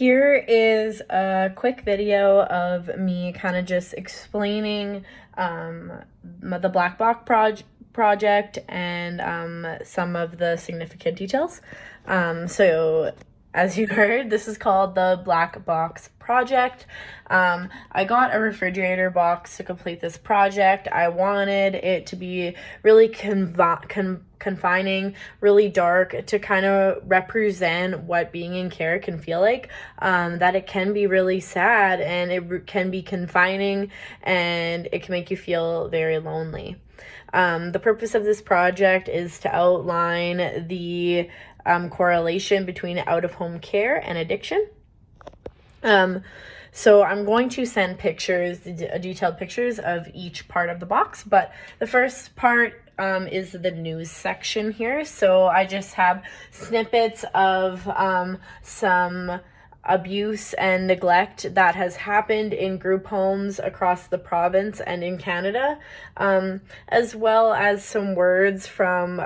Here is a quick video of me kind of just explaining the Black Box project and some of the significant details. So as you heard, this is called the Black Box project. I got a refrigerator box to complete this project. I wanted it to be really confining, really dark, to kind of represent what being in care can feel like, that it can be really sad and it can be confining and it can make you feel very lonely. The purpose of this project is to outline the correlation between out-of-home care and addiction. So I'm going to send pictures, detailed pictures of each part of the box, but the first part is the news section here. So I just have snippets of some abuse and neglect that has happened in group homes across the province and in Canada, as well as some words from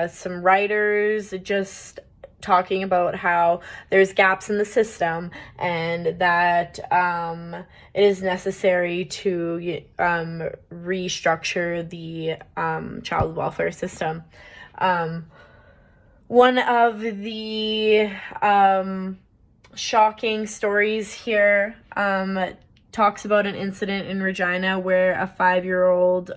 some writers just talking about how there's gaps in the system and that it is necessary to restructure the child welfare system. One of the shocking stories here talks about an incident in Regina where a 5-year-old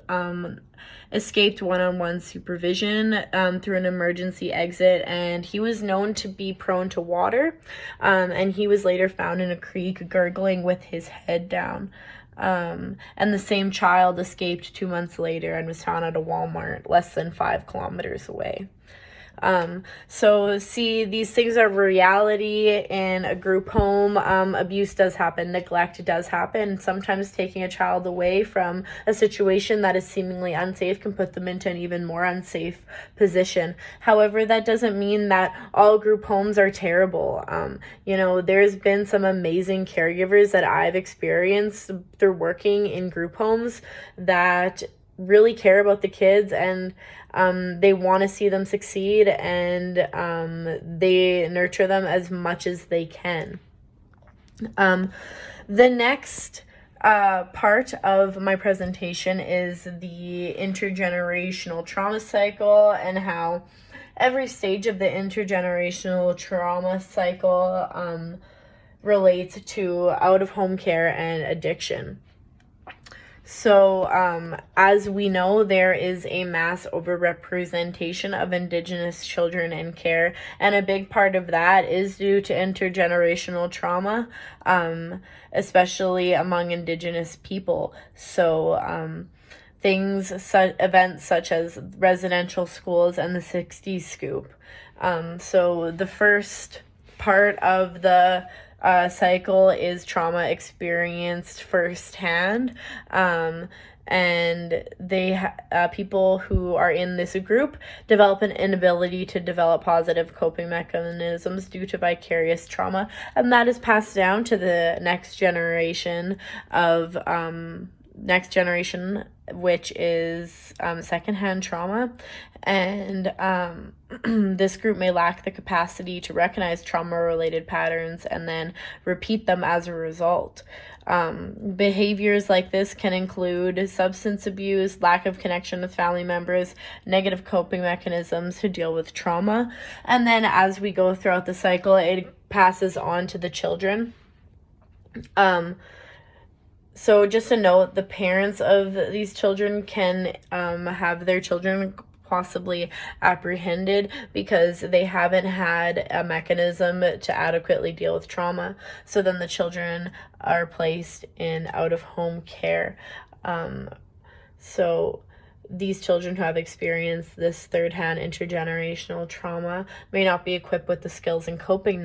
escaped one-on-one supervision through an emergency exit, and he was known to be prone to water, and he was later found in a creek gurgling with his head down. And the same child escaped 2 months later and was found at a Walmart less than 5 kilometers away. So see, these things are reality in a group home. Abuse does happen, neglect does happen. Sometimes taking a child away from a situation that is seemingly unsafe can put them into an even more unsafe position. However, that doesn't mean that all group homes are terrible. There's been some amazing caregivers that I've experienced through working in group homes that really care about the kids, and they want to see them succeed, and they nurture them as much as they can. The next part of my presentation is the intergenerational trauma cycle and how every stage of the intergenerational trauma cycle relates to out-of-home care and addiction. So, as we know, there is a mass overrepresentation of Indigenous children in care, and a big part of that is due to intergenerational trauma, especially among Indigenous people. So, events such as residential schools and the 60s scoop. So the first part of the cycle is trauma experienced firsthand, and people who are in this group develop an inability to develop positive coping mechanisms due to vicarious trauma, and that is passed down to the next generation, which is secondhand trauma. And this group may lack the capacity to recognize trauma-related patterns and then repeat them as a result. Behaviors like this can include substance abuse, lack of connection with family members, negative coping mechanisms to deal with trauma. And then as we go throughout the cycle, it passes on to the children. So just a note, the parents of these children can have their children possibly apprehended because they haven't had a mechanism to adequately deal with trauma. So then the children are placed in out-of-home care. So these children who have experienced this third-hand intergenerational trauma may not be equipped with the skills and coping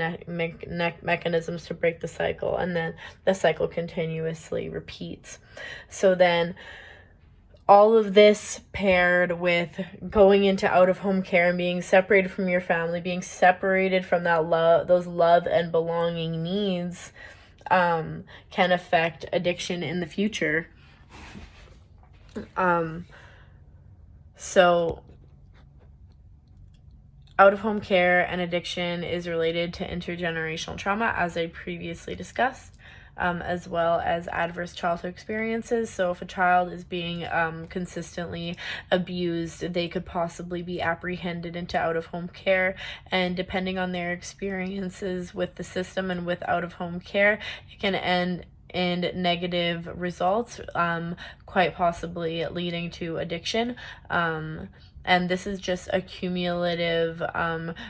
mechanisms to break the cycle, and then the cycle continuously repeats. So then all of this paired with going into out-of-home care and being separated from your family, being separated from those love and belonging needs, can affect addiction in the future. So Out-of-home care and addiction is related to intergenerational trauma, as I previously discussed, as well as adverse childhood experiences. So if a child is being consistently abused, they could possibly be apprehended into out-of-home care, and depending on their experiences with the system and with out-of-home care, it can end in negative results, quite possibly leading to addiction. And this is just a cumulative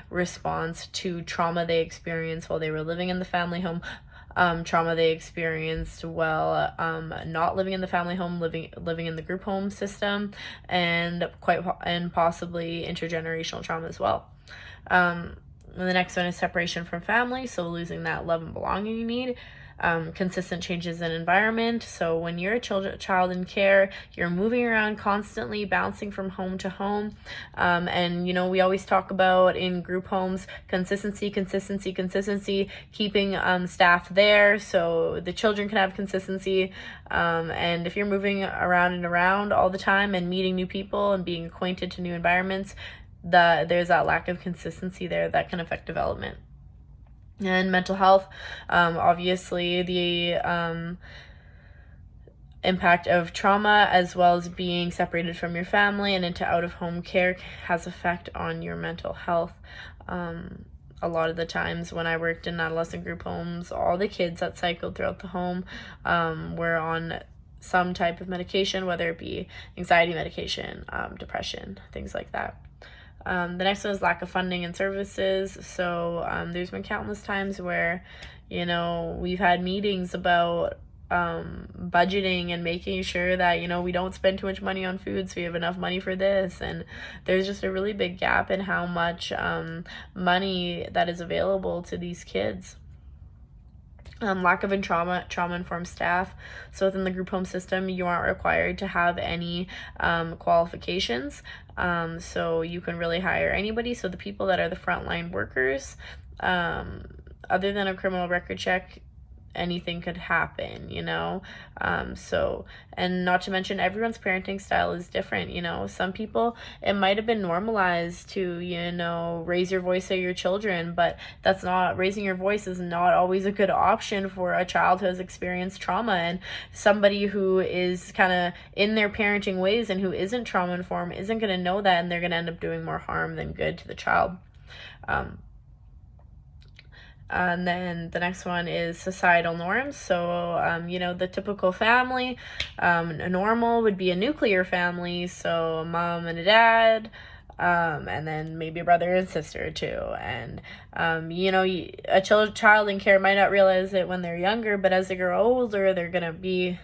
response to trauma they experienced while they were living in the family home, trauma they experienced while not living in the family home, living in the group home system, and possibly intergenerational trauma as well. And the next one is separation from family, so losing that love and belonging you need. Consistent changes in environment. So when you're a child in care, you're moving around constantly, bouncing from home to home. And, we always talk about in group homes, consistency, keeping staff there so the children can have consistency. And if you're moving around and around all the time and meeting new people and being acquainted to new environments, there's that lack of consistency there that can affect development. And mental health, obviously the impact of trauma, as well as being separated from your family and into out-of-home care, has effect on your mental health. A lot of the times when I worked in adolescent group homes, all the kids that cycled throughout the home were on some type of medication, whether it be anxiety medication, depression, things like that. The next one is lack of funding and services. So there's been countless times where, we've had meetings about budgeting and making sure that, we don't spend too much money on food, so we have enough money for this. And there's just a really big gap in how much money that is available to these kids. Lack of trauma-informed staff. So within the group home system, you aren't required to have any qualifications. So you can really hire anybody. So the people that are the frontline workers, other than a criminal record check, anything could happen, and not to mention everyone's parenting style is different. Some people, it might have been normalized to raise your voice at your children, but raising your voice is not always a good option for a child who has experienced trauma, and somebody who is kind of in their parenting ways and who isn't trauma informed isn't going to know that, and they're going to end up doing more harm than good to the child. And then the next one is societal norms. So, the typical family, normal would be a nuclear family. So a mom and a dad, and then maybe a brother and sister too. And, a child in care might not realize it when they're younger, but as they grow older, they're going to be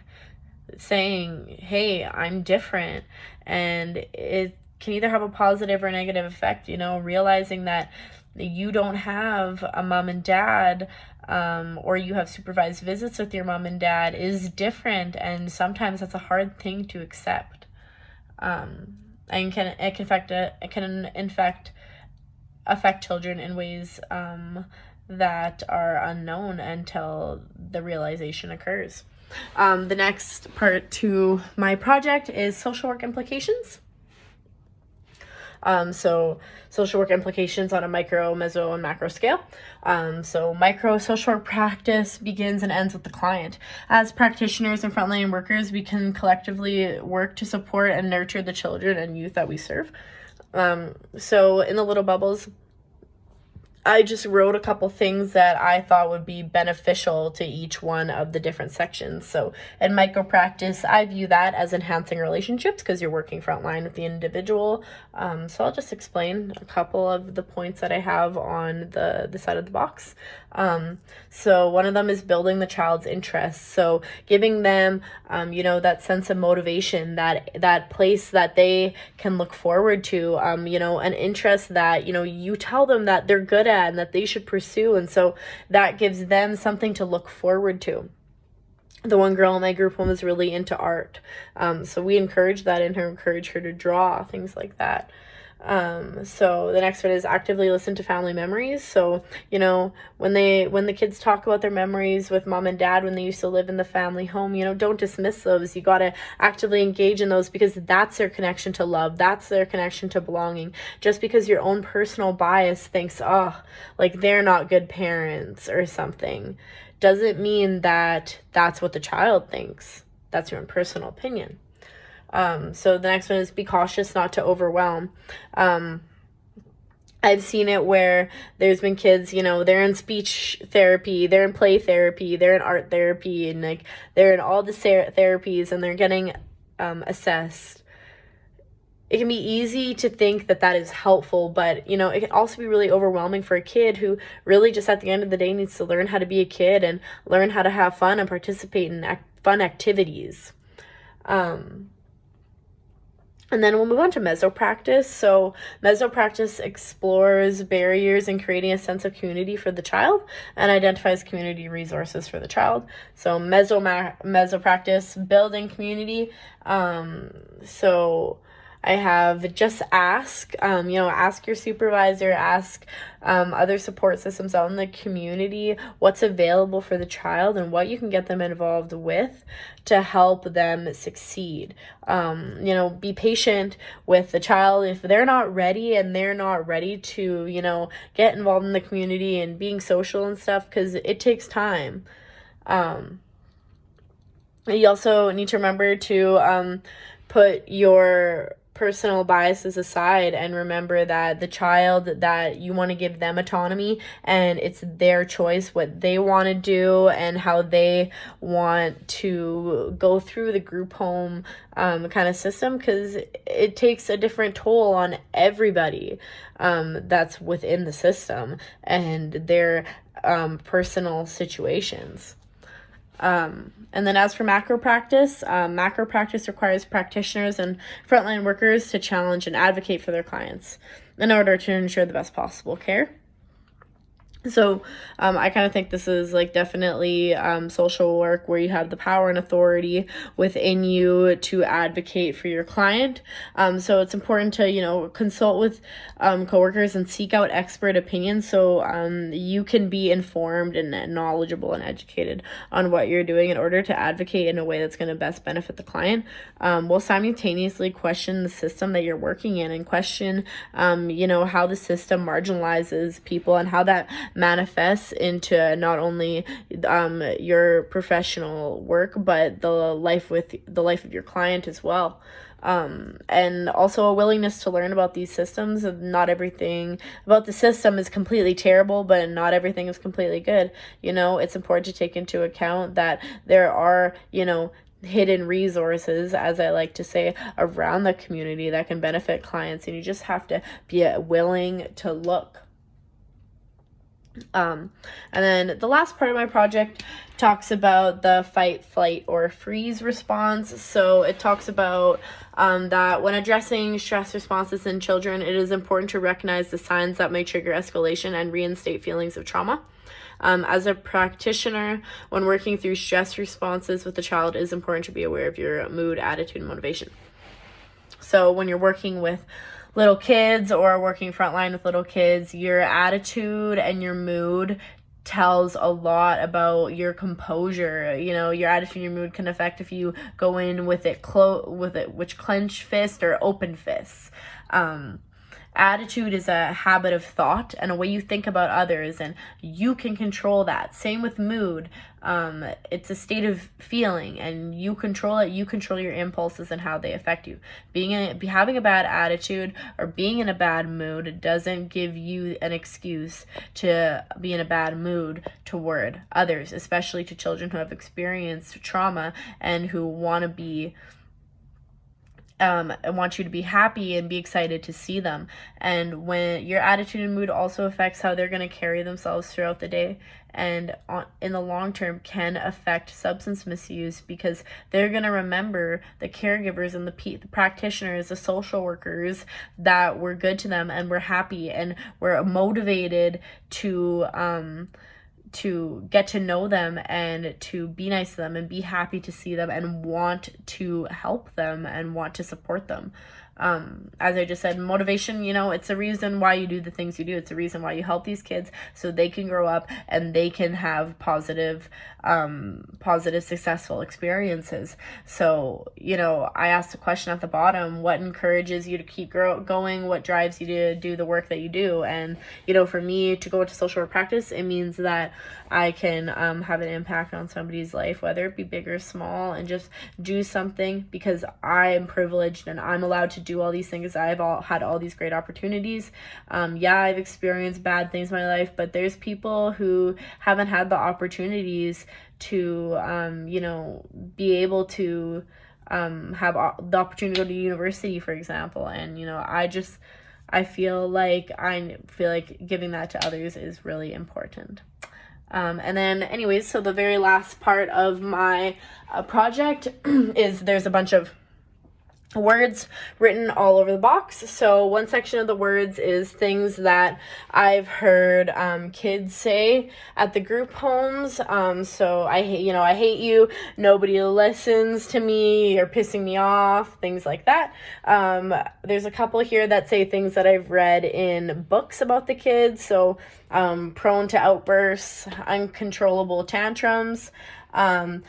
saying, hey, I'm different. And it can either have a positive or negative effect, realizing that you don't have a mom and dad, or you have supervised visits with your mom and dad is different, and sometimes that's a hard thing to accept. And it can in fact affect children in ways that are unknown until the realization occurs. The next part to my project is social work implications. So social work implications on a micro, meso, and macro scale. So micro social work practice begins and ends with the client. As practitioners and frontline workers, we can collectively work to support and nurture the children and youth that we serve. So in the little bubbles, I just wrote a couple things that I thought would be beneficial to each one of the different sections. So in micro practice, I view that as enhancing relationships because you're working frontline with the individual. So I'll just explain a couple of the points that I have on the side of the box. So one of them is building the child's interests. So giving them, that sense of motivation, that place that they can look forward to, an interest that, you tell them that they're good at and that they should pursue. And so that gives them something to look forward to. The one girl in my group home is really into art. So we encourage that in her, encourage her to draw, things like that. So the next one is actively listen to family memories. So, you know, when the kids talk about their memories with mom and dad when they used to live in the family home, you know, don't dismiss those. You got to actively engage in those, because that's their connection to love. That's their connection to belonging. Just because your own personal bias thinks, oh, like they're not good parents or something, doesn't mean that that's what the child thinks. That's your own personal opinion. So the next one is be cautious not to overwhelm. I've seen it where there's been kids, you know, they're in speech therapy, they're in play therapy, they're in art therapy, and like they're in all the therapies, and they're getting assessed. It can be easy to think that that is helpful, but, you know, it can also be really overwhelming for a kid who really just at the end of the day needs to learn how to be a kid and learn how to have fun and participate in fun activities. And then we'll move on to mesopractice. So mesopractice explores barriers in creating a sense of community for the child and identifies community resources for the child. So mesopractice, building community. So I have just ask, ask your supervisor, ask other support systems out in the community what's available for the child and what you can get them involved with to help them succeed. Be patient with the child if they're not ready and they're not ready to, get involved in the community and being social and stuff, because it takes time. You also need to remember to put your personal biases aside and remember that the child, that you want to give them autonomy and it's their choice what they want to do and how they want to go through the group home kind of system, because it takes a different toll on everybody that's within the system and their personal situations. And then as for macro practice requires practitioners and frontline workers to challenge and advocate for their clients in order to ensure the best possible care. So I kind of think this is like definitely social work where you have the power and authority within you to advocate for your client. So it's important to, consult with coworkers and seek out expert opinions so you can be informed and knowledgeable and educated on what you're doing in order to advocate in a way that's going to best benefit the client. We'll simultaneously question the system that you're working in and question, how the system marginalizes people and how that manifests into not only your professional work but the life of your client as well. And also a willingness to learn about these systems. Not everything about the system is completely terrible, but not everything is completely good. It's important to take into account that there are, hidden resources, as I like to say, around the community that can benefit clients, and you just have to be willing to look. And then the last part of my project talks about the fight, flight, or freeze response. So it talks about that when addressing stress responses in children, it is important to recognize the signs that may trigger escalation and reinstate feelings of trauma. As a practitioner, when working through stress responses with the child, it is important to be aware of your mood, attitude, and motivation. So when you're working with little kids or working frontline with little kids, your attitude and your mood tells a lot about your composure. Your attitude and your mood can affect if you go in with which clenched fist or open fists. Attitude is a habit of thought and a way you think about others, and you can control that. Same with mood. It's a state of feeling, and you control it. You control your impulses and how they affect you. Having a bad attitude or being in a bad mood doesn't give you an excuse to be in a bad mood toward others, especially to children who have experienced trauma and who want to be I want you to be happy and be excited to see them. And when your attitude and mood also affects how they're going to carry themselves throughout the day, and in the long term can affect substance misuse, because they're going to remember the caregivers and the practitioners, the social workers that were good to them and were happy and were motivated to get to know them and to be nice to them and be happy to see them and want to help them and want to support them. As I just said, motivation, it's a reason why you do the things you do. It's a reason why you help these kids so they can grow up and they can have positive, successful experiences. So, I asked a question at the bottom: what encourages you to keep going? What drives you to do the work that you do? And, for me to go into social work practice, it means that I can have an impact on somebody's life, whether it be big or small, and just do something because I am privileged and I'm allowed to do all these things. I've had all these great opportunities. I've experienced bad things in my life, but there's people who haven't had the opportunities to, be able to have the opportunity to go to university, for example. And, I feel like giving that to others is really important. And then anyways, so the very last part of my project is there's a bunch of words written all over the box. So one section of the words is things that I've heard kids say at the group homes. So I hate you, nobody listens to me, you're pissing me off, things like that. There's a couple here that say things that I've read in books about the kids. So prone to outbursts, uncontrollable tantrums. And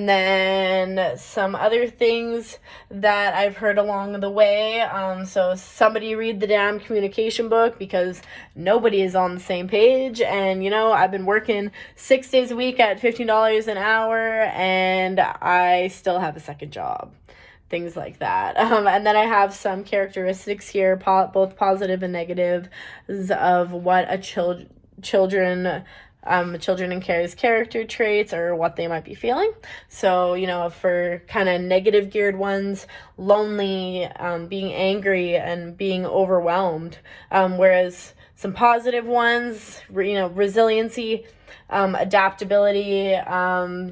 then some other things that I've heard along the way. So somebody read the damn communication book because nobody is on the same page. And, I've been working 6 days a week at $15 an hour and I still have a second job. Things like that. And then I have some characteristics here, both positive and negative, of what a children in care's character traits or what they might be feeling. So, for kind of negative geared ones, lonely, being angry and being overwhelmed. Whereas some positive ones, resiliency, adaptability,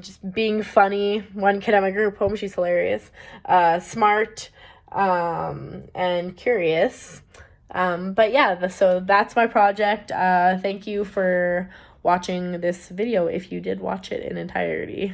just being funny. One kid at my group home, she's hilarious, smart, and curious. But yeah, so that's my project. Thank you for watching this video if you did watch it in entirety.